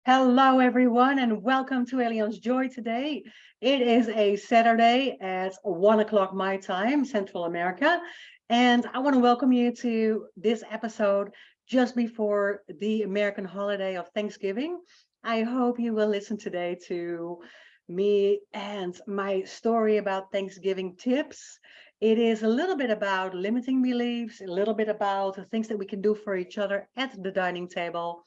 Hello, everyone, and welcome to Allianz Joy today. It is a Saturday at 1 o'clock my time, Central America, and I want to welcome you to this episode just before the American holiday of Thanksgiving. I hope you will listen today to me and my story about Thanksgiving tips. It is a little bit about limiting beliefs, a little bit about the things that we can do for each other at the dining table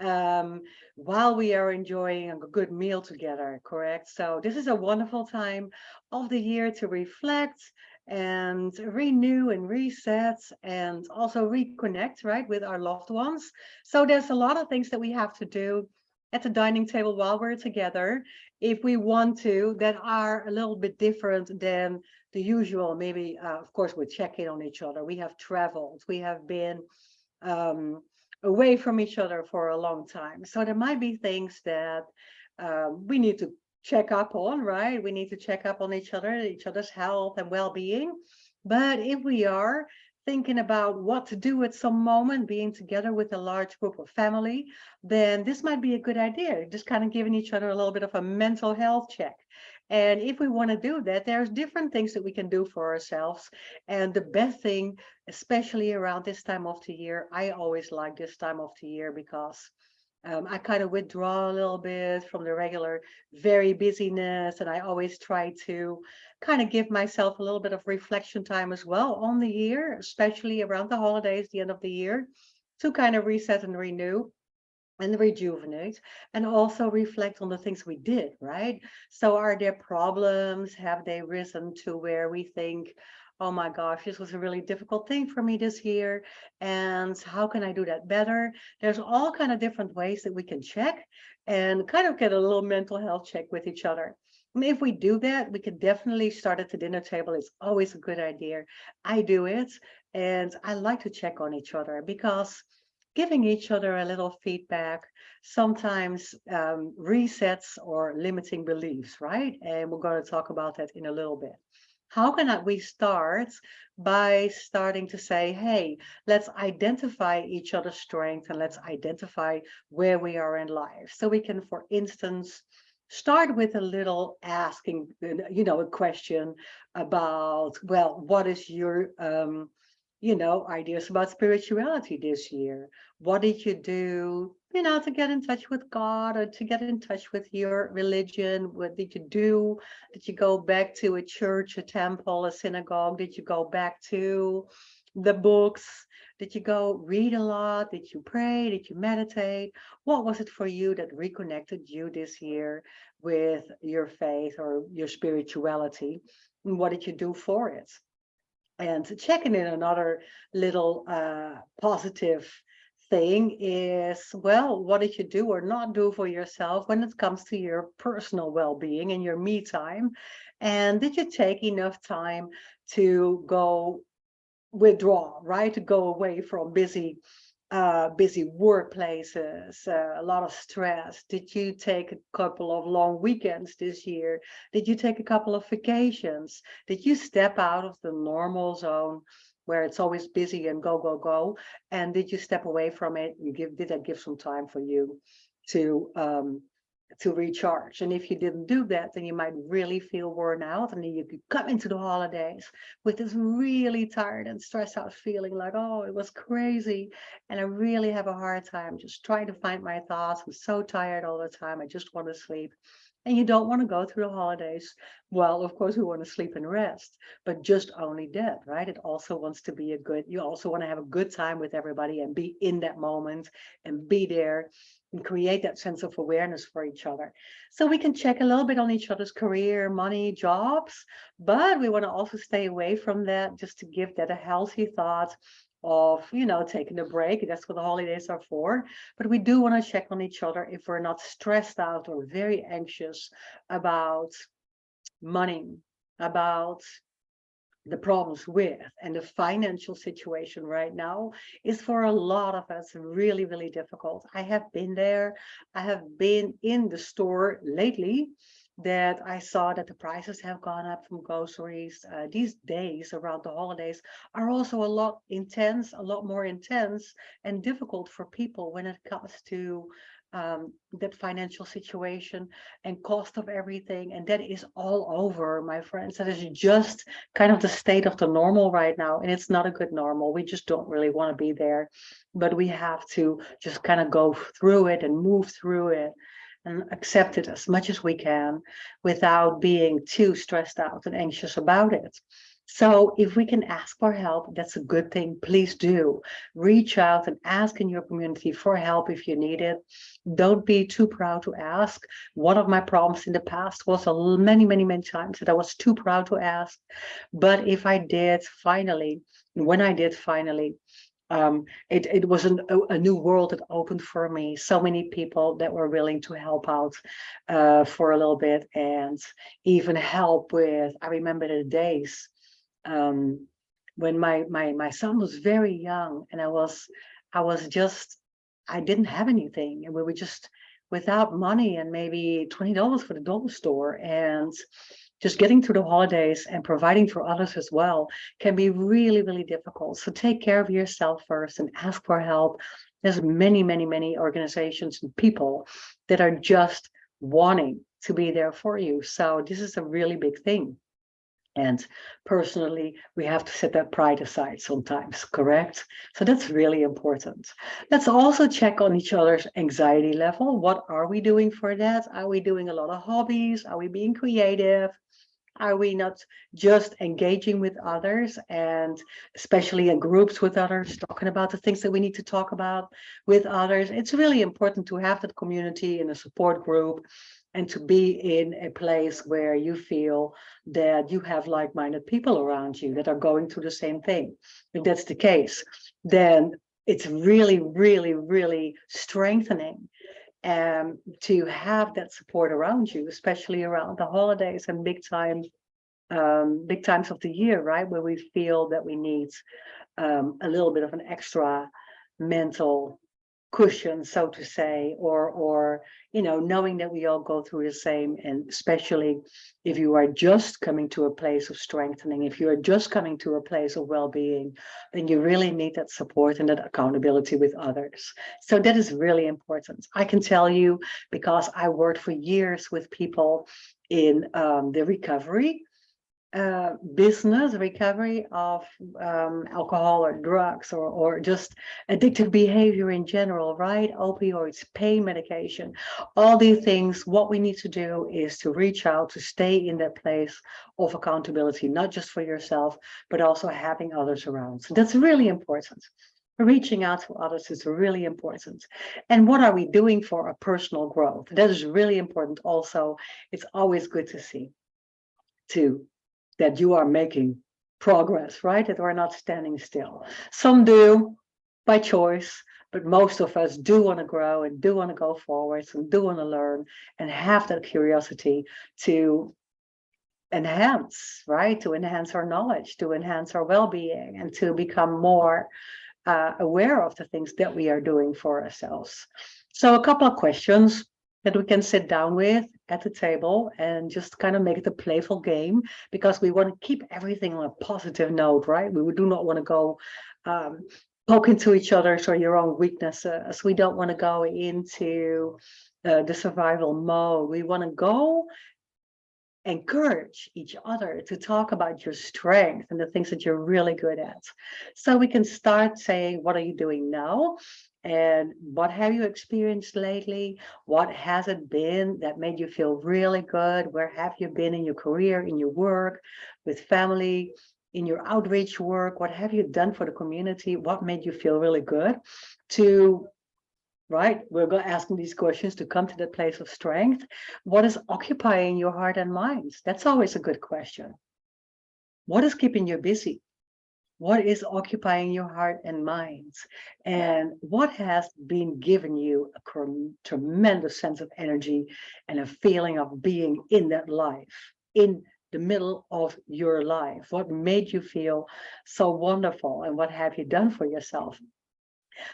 um, while we are enjoying a good meal together, correct? So this is a wonderful time of the year to reflect and renew and reset and also reconnect, right, with our loved ones. So there's a lot of things that we have to do at the dining table while we're together, if we want to, that are a little bit different than the usual. Maybe, of course, we check in on each other. We have traveled. We have been um, away from each other for a long time. So there might be things that we need to check up on, right? We need to check up on each other's health and well-being. But if we are thinking about what to do at some moment, being together with a large group of family, then this might be a good idea. Just kind of giving each other a little bit of a mental health check. And if we want to do that, there's different things that we can do for ourselves. And the best thing, especially around this time of the year, I always like this time of the year because I kind of withdraw a little bit from the regular very busyness, and I always try to kind of give myself a little bit of reflection time as well on the year, especially around the holidays, the end of the year, to kind of reset and renew and rejuvenate and also reflect on the things we did, right? So are there problems? Have they risen to where we think, oh my gosh, this was a really difficult thing for me this year, and how can I do that better? There's all kind of different ways that we can check and kind of get a little mental health check with each other. And if we do that, we can definitely start at the dinner table. It's always a good idea. I do it, and I like to check on each other because giving each other a little feedback sometimes resets or limiting beliefs, right? And we're going to talk about that in a little bit. How can we start by starting to say, hey, let's identify each other's strengths and let's identify where we are in life. So we can, for instance, start with a little asking, a question about, well, what is your ideas about spirituality this year. What did you do, to get in touch with God or to get in touch with your religion? What did you do? Did you go back to a church, a temple, a synagogue? Did you go back to the books? Did you go read a lot? Did you pray? Did you meditate? What was it for you that reconnected you this year with your faith or your spirituality? And what did you do for it? And checking in another little positive thing is, well, what did you do or not do for yourself when it comes to your personal well-being and your me time? And did you take enough time to go withdraw, right? To go away from busy workplaces, a lot of stress. Did you take a couple of long weekends this year? Did you take a couple of vacations? Did you step out of the normal zone where it's always busy and go, go, go? And did you step away from it? Did that give some time for you to recharge? And if you didn't do that, then you might really feel worn out, and then you could come into the holidays with this really tired and stressed out feeling like, oh, it was crazy and I really have a hard time just trying to find my thoughts. I'm so tired all the time, I just want to sleep. And you don't want to go through the holidays. Well, of course, we want to sleep and rest, but just only that, right? It also wants to be you also want to have a good time with everybody and be in that moment and be there and create that sense of awareness for each other. So we can check a little bit on each other's career, money, jobs, but we want to also stay away from that just to give that a healthy thought of, taking a break. That's what the holidays are for. But we do want to check on each other if we're not stressed out or very anxious about money, about the problems with, and the financial situation right now is for a lot of us really, really difficult. I have been there. I have been in the store lately that I saw that the prices have gone up from groceries. These days around the holidays are also a lot more intense and difficult for people when it comes to that financial situation and cost of everything. And that is all over, my friends. That is just kind of the state of the normal right now. And it's not a good normal. We just don't really want to be there. But we have to just kind of go through it and move through it and accept it as much as we can without being too stressed out and anxious about it. So if we can ask for help, that's a good thing. Please do reach out and ask in your community for help if you need it. Don't be too proud to ask. One of my problems in the past was many, many, many times that I was too proud to ask. But if I did finally, when I did finally, it was a new world that opened for me. So many people that were willing to help out for a little bit and even help with, I remember the days when my son was very young and I didn't have anything and we were just without money and maybe $20 for the dollar store, and just getting through the holidays and providing for others as well can be really, really difficult. So take care of yourself first and ask for help. There's many, many, many organizations and people that are just wanting to be there for you. So this is a really big thing. And personally, we have to set that pride aside sometimes, correct? So that's really important. Let's also check on each other's anxiety level. What are we doing for that? Are we doing a lot of hobbies? Are we being creative? Are we not just engaging with others, and especially in groups with others, talking about the things that we need to talk about with others? It's really important to have that community in a support group and to be in a place where you feel that you have like-minded people around you that are going through the same thing. If that's the case, then it's really, really, really strengthening to have that support around you, especially around the holidays and big times of the year, right? Where we feel that we need a little bit of an extra mental cushion, so to say, or knowing that we all go through the same. And especially if you are just coming to a place of strengthening, if you are just coming to a place of well-being, then you really need that support and that accountability with others. So that is really important. I can tell you, because I worked for years with people in the recovery business, recovery of alcohol or drugs, or just addictive behavior in general, right? Opioids, pain medication, all these things. What we need to do is to reach out, to stay in that place of accountability, not just for yourself, but also having others around. So that's really important. Reaching out to others is really important. And what are we doing for our personal growth? That is really important also. It's always good to see too that you are making progress, right? That we're not standing still. Some do by choice, but most of us do want to grow and do want to go forwards and do want to learn and have that curiosity to enhance, right? To enhance our knowledge, to enhance our well-being, and to become more aware of the things that we are doing for ourselves. So a couple of questions that we can sit down with at the table and just kind of make it a playful game, because we want to keep everything on a positive note, right? We do not want to go poke into each other's or your own weaknesses. We don't want to go into the survival mode. We want to go encourage each other to talk about your strength and the things that you're really good at. So we can start saying, what are you doing now? And what have you experienced lately? What has it been that made you feel really good? Where have you been in your career, in your work, with family, in your outreach work? What have you done for the community? What made you feel really good? Right, we're going asking these questions to come to that place of strength. What is occupying your heart and mind? That's always a good question. What is keeping you busy? What is occupying your heart and mind? And what has been giving you a tremendous sense of energy and a feeling of being in that life, in the middle of your life? What made you feel so wonderful, and what have you done for yourself?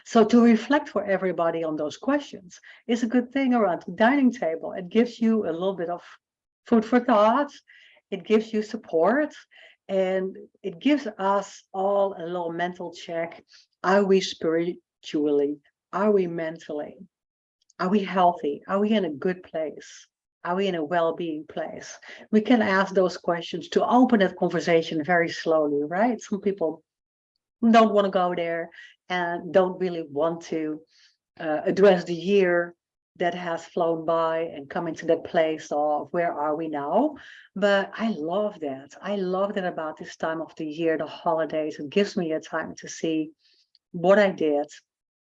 So to reflect for everybody on those questions is a good thing around the dining table. It gives you a little bit of food for thought. It gives you support, and it gives us all a little mental check. Are we spiritually? Are we mentally? Are we healthy? Are we in a good place? Are we in a well-being place? We can ask those questions to open that conversation very slowly, right? Some people don't want to go there and don't really want to address the year that has flown by and come into that place of where are we now. But I love that. I love that about this time of the year, the holidays. It gives me a time to see what I did,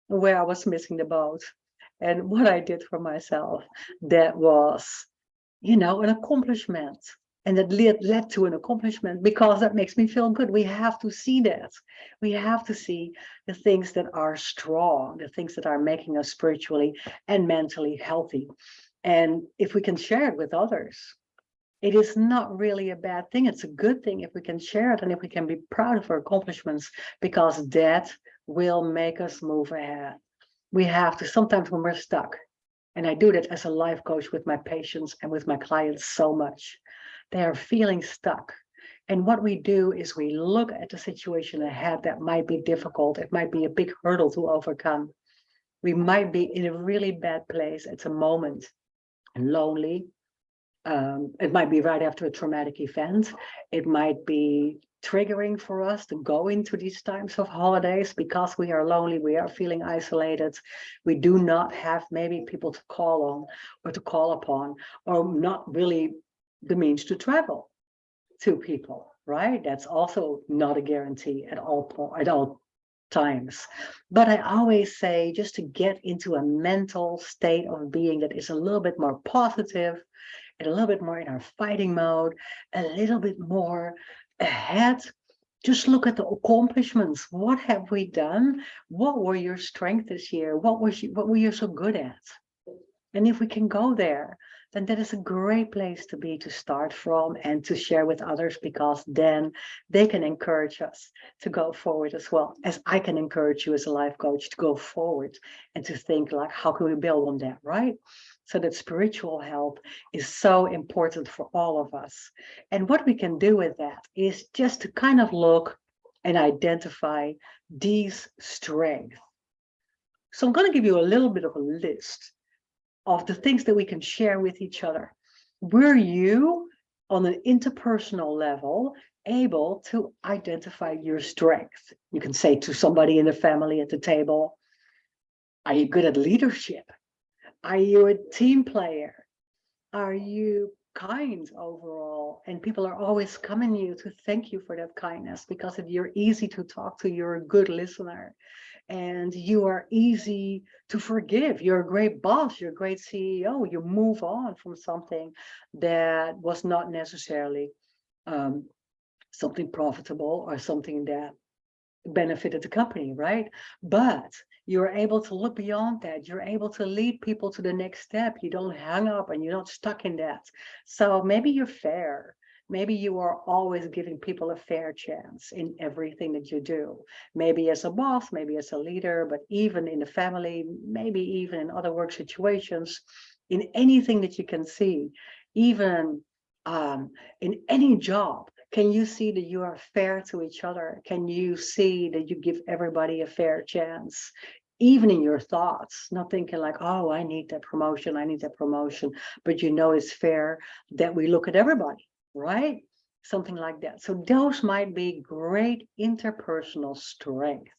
where I was missing the boat, and what I did for myself. That was, an accomplishment. And that led to an accomplishment because that makes me feel good. We have to see that. We have to see the things that are strong, the things that are making us spiritually and mentally healthy. And if we can share it with others, it is not really a bad thing. It's a good thing if we can share it and if we can be proud of our accomplishments, because that will make us move ahead. We have to, sometimes when we're stuck, and I do that as a life coach with my patients and with my clients so much, they are feeling stuck. And what we do is we look at the situation ahead that might be difficult. It might be a big hurdle to overcome. We might be in a really bad place at the moment, lonely. It might be right after a traumatic event. It might be triggering for us to go into these times of holidays because we are lonely, we are feeling isolated, we do not have maybe people to call on or to call upon, or not really the means to travel to people, right? That's also not a guarantee at all times. But I always say, just to get into a mental state of being that is a little bit more positive, and a little bit more in our fighting mode, a little bit more ahead. Just look at the accomplishments. What have we done? What were your strengths this year? What were you so good at? And if we can go there, then that is a great place to be, to start from and to share with others, because then they can encourage us to go forward as well, as I can encourage you as a life coach to go forward and to think like, how can we build on that, right? So that spiritual health is so important for all of us. And what we can do with that is just to kind of look and identify these strengths. So I'm going to give you a little bit of a list of the things that we can share with each other. Were you, on an interpersonal level, able to identify your strengths? You can say to somebody in the family at the table, are you good at leadership? Are you a team player? Are you kind overall? And people are always coming to you to thank you for that kindness, because if you're easy to talk to, you're a good listener. And you are easy to forgive. You're a great boss, you're a great CEO. You move on from something that was not necessarily something profitable or something that benefited the company, right? But you're able to look beyond that. You're able to lead people to the next step. You don't hang up and you're not stuck in that. So maybe you're fair. Maybe you are always giving people a fair chance in everything that you do. Maybe as a boss, maybe as a leader, but even in the family, maybe even in other work situations, in anything that you can see, even in any job. Can you see that you are fair to each other? Can you see that you give everybody a fair chance? Even in your thoughts, not thinking like, oh, I need that promotion, but it's fair that we look at everybody, right? Something like that. So those might be great interpersonal strength.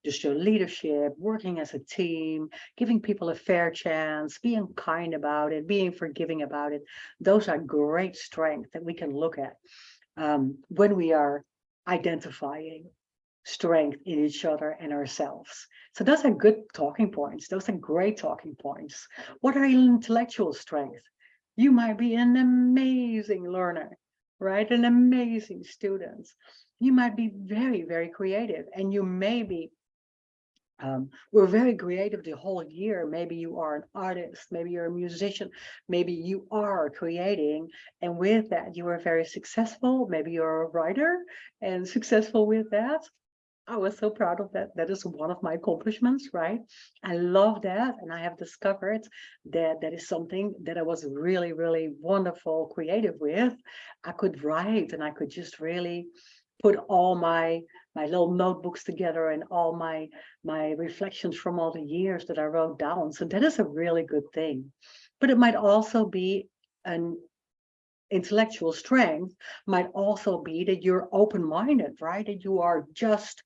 Just your leadership, working as a team, giving people a fair chance, being kind about it, being forgiving about it. Those are great strengths that we can look at when we are identifying strength in each other and ourselves. So those are good talking points. Those are great talking points. What are your intellectual strengths? You might be an amazing learner, right? An amazing student. You might be very, very creative, and you may be we're very creative the whole year. Maybe you are an artist, maybe you're a musician, maybe you are creating, and with that you are very successful. Maybe you're a writer and successful with that. I was so proud of that. That is one of my accomplishments, right? I love that, and I have discovered that that is something that I was really, really wonderful creative with. I could write and I could just really put all my my little notebooks together and all my reflections from all the years that I wrote down. So that is a really good thing. But it might also be an intellectual strength, might also be that you're open-minded, right? That you are just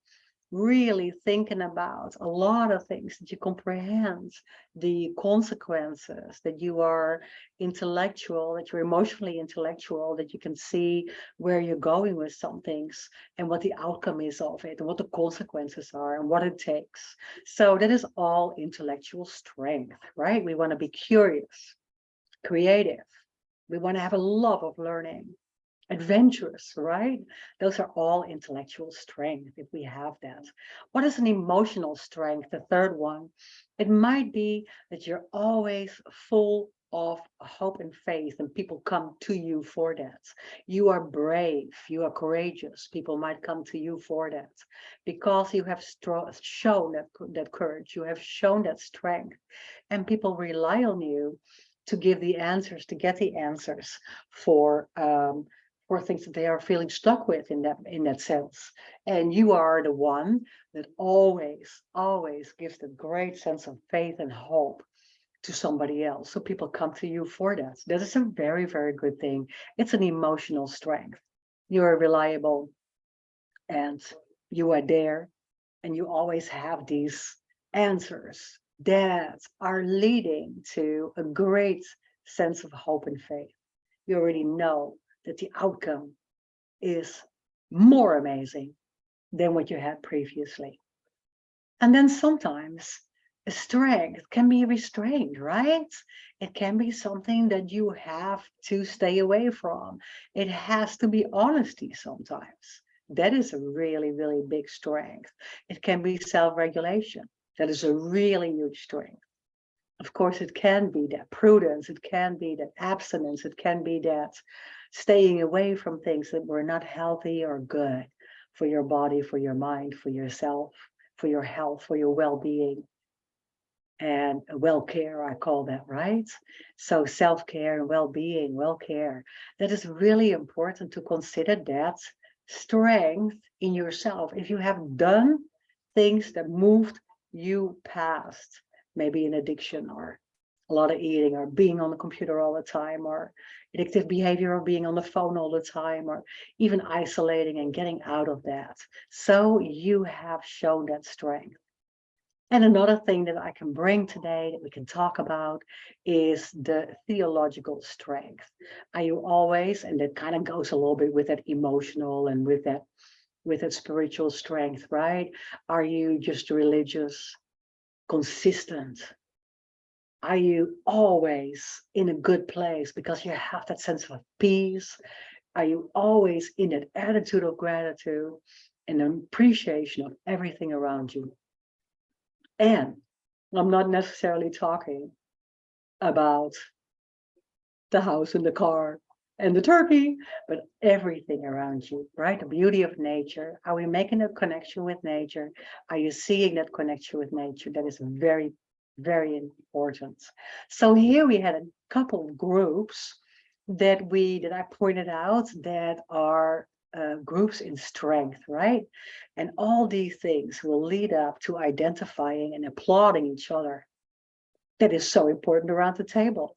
really thinking about a lot of things, that you comprehend the consequences, that you are intellectual, that you're emotionally intellectual, that you can see where you're going with some things and what the outcome is of it and what the consequences are and what it takes. So that is all intellectual strength, right? We want to be curious, creative. We want to have a love of learning, adventurous, right? Those are all intellectual strength if we have that. What is an emotional strength? The third one, it might be that you're always full of hope and faith and people come to you for that. You are brave, you are courageous. People might come to you for that because you have shown that courage, you have shown that strength, and people rely on you to give the answers, to get the answers for things that they are feeling stuck with in that sense. And you are the one that always gives the great sense of faith and hope to somebody else. So people come to you for that. That is a very, very good thing. It's an emotional strength. You are reliable and you are there and you always have these answers that are leading to a great sense of hope and faith. You already know that the outcome is more amazing than what you had previously. And then sometimes a strength can be restrained, right? It can be something that you have to stay away from. It has to be honesty sometimes. That is a really, really big strength. It can be self-regulation. That is a really huge strength. Of course, it can be that prudence, it can be that abstinence, it can be that staying away from things that were not healthy or good for your body, for your mind, for yourself, for your health, for your well-being. And well-care, I call that, right? So self-care and well-being, well-care, that is really important to consider that strength in yourself. If you have done things that moved you past, maybe an addiction or a lot of eating or being on the computer all the time or addictive behavior or being on the phone all the time or even isolating and getting out of that. So you have shown that strength. And another thing that I can bring today that we can talk about is the theological strength. Are you always, and that kind of goes a little bit with that emotional and with that spiritual strength, right? Are you just religious, consistent? Are you always in a good place because you have that sense of peace? Are you always in that attitude of gratitude and appreciation of everything around you? And I'm not necessarily talking about the house and the car and the turkey, but everything around you, right? The beauty of nature. Are we making a connection with nature? Are you seeing that connection with nature? That is very, very important. So here we had a couple of groups that I pointed out that are groups in strength, right? And all these things will lead up to identifying and applauding each other. That is so important around the table,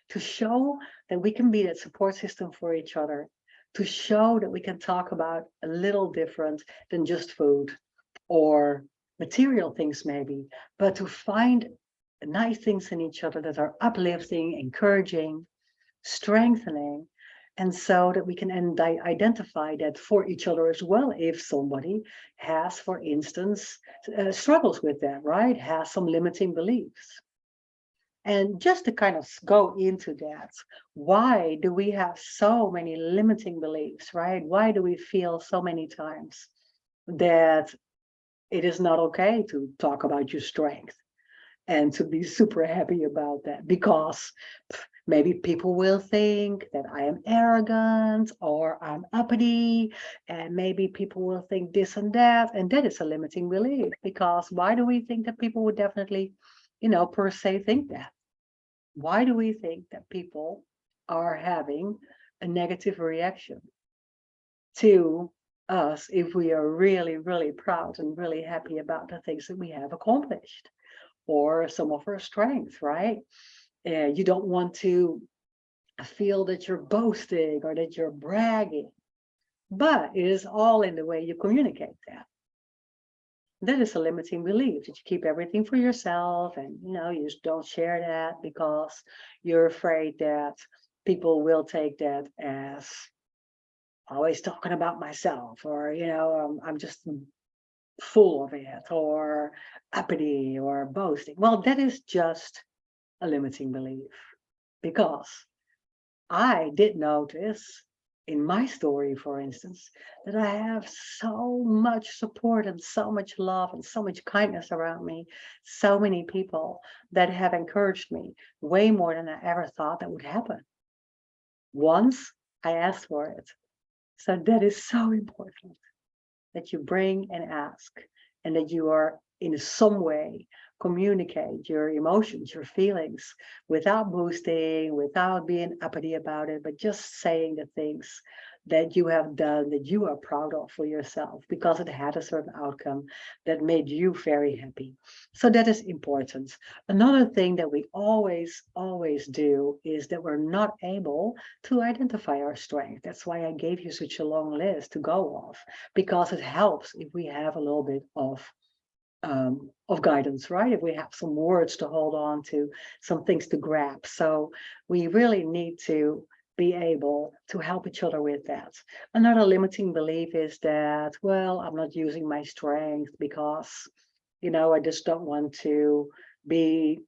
to show that we can be that support system for each other, to show that we can talk about a little different than just food or material things maybe, but to find nice things in each other that are uplifting, encouraging, strengthening, and so that we can identify that for each other as well. If somebody has, for instance, struggles with that, right? Has some limiting beliefs. And just to kind of go into that, why do we have so many limiting beliefs, right? Why do we feel so many times that it is not okay to talk about your strength and to be super happy about that? Because maybe people will think that I am arrogant or I'm uppity, and maybe people will think this and that is a limiting belief. Because why do we think that people would definitely, per se think that? Why do we think that people are having a negative reaction to us if we are really, really proud and really happy about the things that we have accomplished or some of our strengths, right? You don't want to feel that you're boasting or that you're bragging, but it is all in the way you communicate that. That is a limiting belief that you keep everything for yourself and you just don't share that because you're afraid that people will take that as always talking about myself, or I'm just full of it, or uppity, or boasting. Well, that is just a limiting belief, because I did notice in my story, for instance, that I have so much support and so much love and so much kindness around me, so many people that have encouraged me way more than I ever thought that would happen. Once I asked for it. So that is so important, that you bring and ask, and that you are in some way communicate your emotions, your feelings, without boosting, without being uppity about it, but just saying the things that you have done that you are proud of for yourself because it had a certain outcome that made you very happy. So that is important. Another thing that we always do is that we're not able to identify our strength. That's why I gave you such a long list to go off, because it helps if we have a little bit of guidance, right? If we have some words to hold on to, some things to grab. So we really need to be able to help each other with that. Another limiting belief is that, well, I'm not using my strength because, I just don't want to be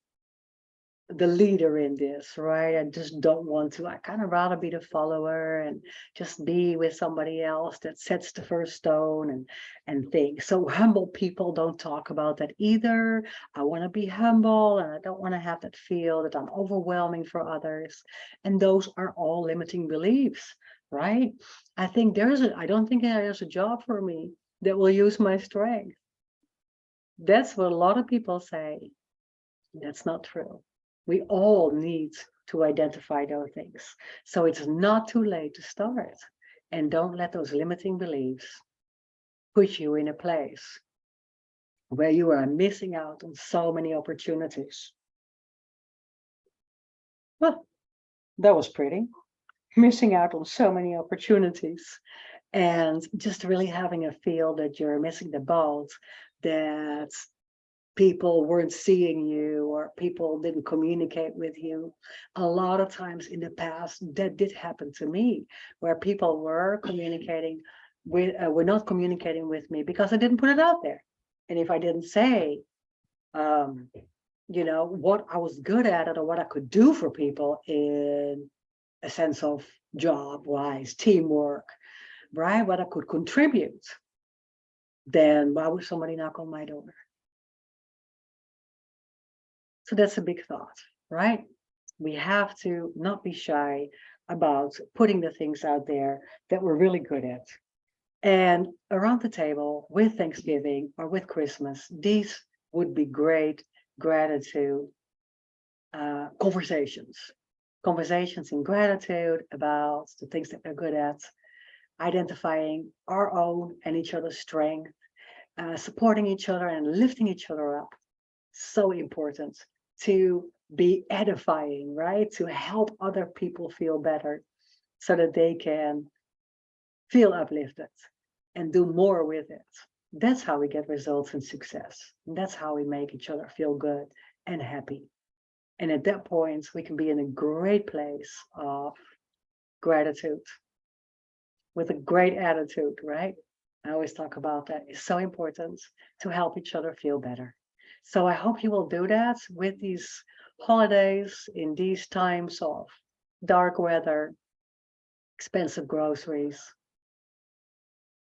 the leader in this, right? I just don't want to. I kind of rather be the follower and just be with somebody else that sets the first stone and things. So humble people don't talk about that either. I want to be humble and I don't want to have that feel that I'm overwhelming for others. And those are all limiting beliefs, right? I don't think there's a job for me that will use my strength. That's what a lot of people say. That's not true. We all need to identify those things. So it's not too late to start. And don't let those limiting beliefs put you in a place where you are missing out on so many opportunities. Well, that was pretty. Missing out on so many opportunities and just really having a feel that you're missing the boat, that people weren't seeing you or people didn't communicate with you. A lot of times in the past, that did happen to me, where people were not communicating with me because I didn't put it out there. And if I didn't say, what I was good at it or what I could do for people in a sense of job-wise, teamwork, right? What I could contribute, then why would somebody knock on my door? So that's a big thought, right? We have to not be shy about putting the things out there that we're really good at. And around the table with Thanksgiving or with Christmas, these would be great gratitude conversations. Conversations in gratitude about the things that we're good at, identifying our own and each other's strength, supporting each other and lifting each other up. So important to be edifying, right? To help other people feel better so that they can feel uplifted and do more with it. That's how we get results and success. And that's how we make each other feel good and happy. And at that point, we can be in a great place of gratitude with a great attitude, right? I always talk about that. It's so important to help each other feel better. So I hope you will do that with these holidays, in these times of dark weather, expensive groceries.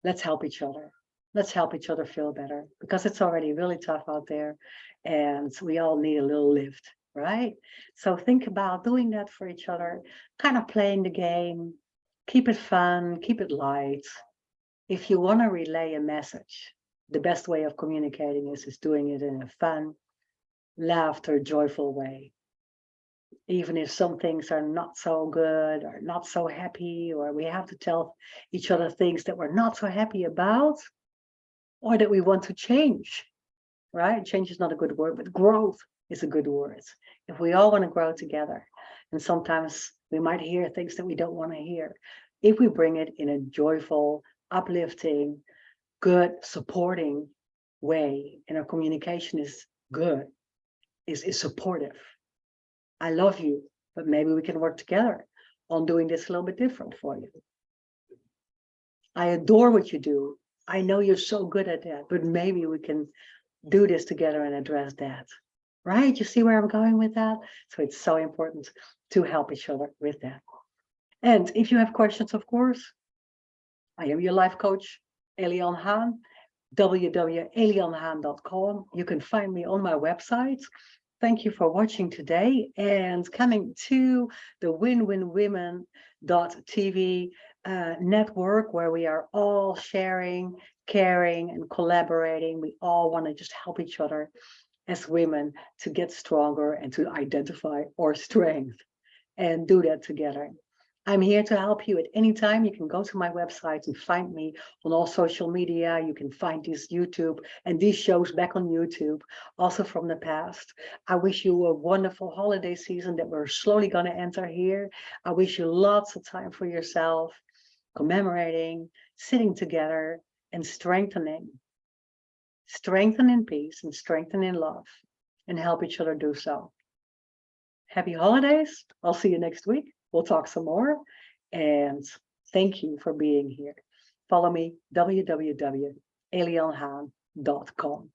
Let's help each other. Let's help each other feel better, because it's already really tough out there and we all need a little lift, right? So think about doing that for each other, kind of playing the game, keep it fun, keep it light. If you want to relay a message, the best way of communicating is doing it in a fun, laughter, joyful way. even if some things are not so good or not so happy, or we have to tell each other things that we're not so happy about, or that we want to change, right? Change is not a good word, but growth is a good word. If we all want to grow together, and sometimes we might hear things that we don't want to hear, if we bring it in a joyful, uplifting, good, supporting way, and our communication is good, is supportive. I love you, but maybe we can work together on doing this a little bit different for you. I adore what you do. I know you're so good at that, but maybe we can do this together and address that. Right? You see where I'm going with that? So it's so important to help each other with that. And if you have questions, of course, I am your life coach, Elian Haan, www.elianhaan.com. You can find me on my website. Thank you for watching today, and coming to the winwinwomen.tv network, where we are all sharing, caring, and collaborating. We all want to just help each other as women to get stronger and to identify our strength and do that together. I'm here to help you at any time. You can go to my website and find me on all social media. You can find this YouTube and these shows back on YouTube, also from the past. I wish you a wonderful holiday season that we're slowly going to enter here. I wish you lots of time for yourself, commemorating, sitting together, and strengthening peace and strengthening love, and help each other do so. Happy holidays. I'll see you next week. We'll talk some more. And thank you for being here. Follow me, www.elianhaan.com.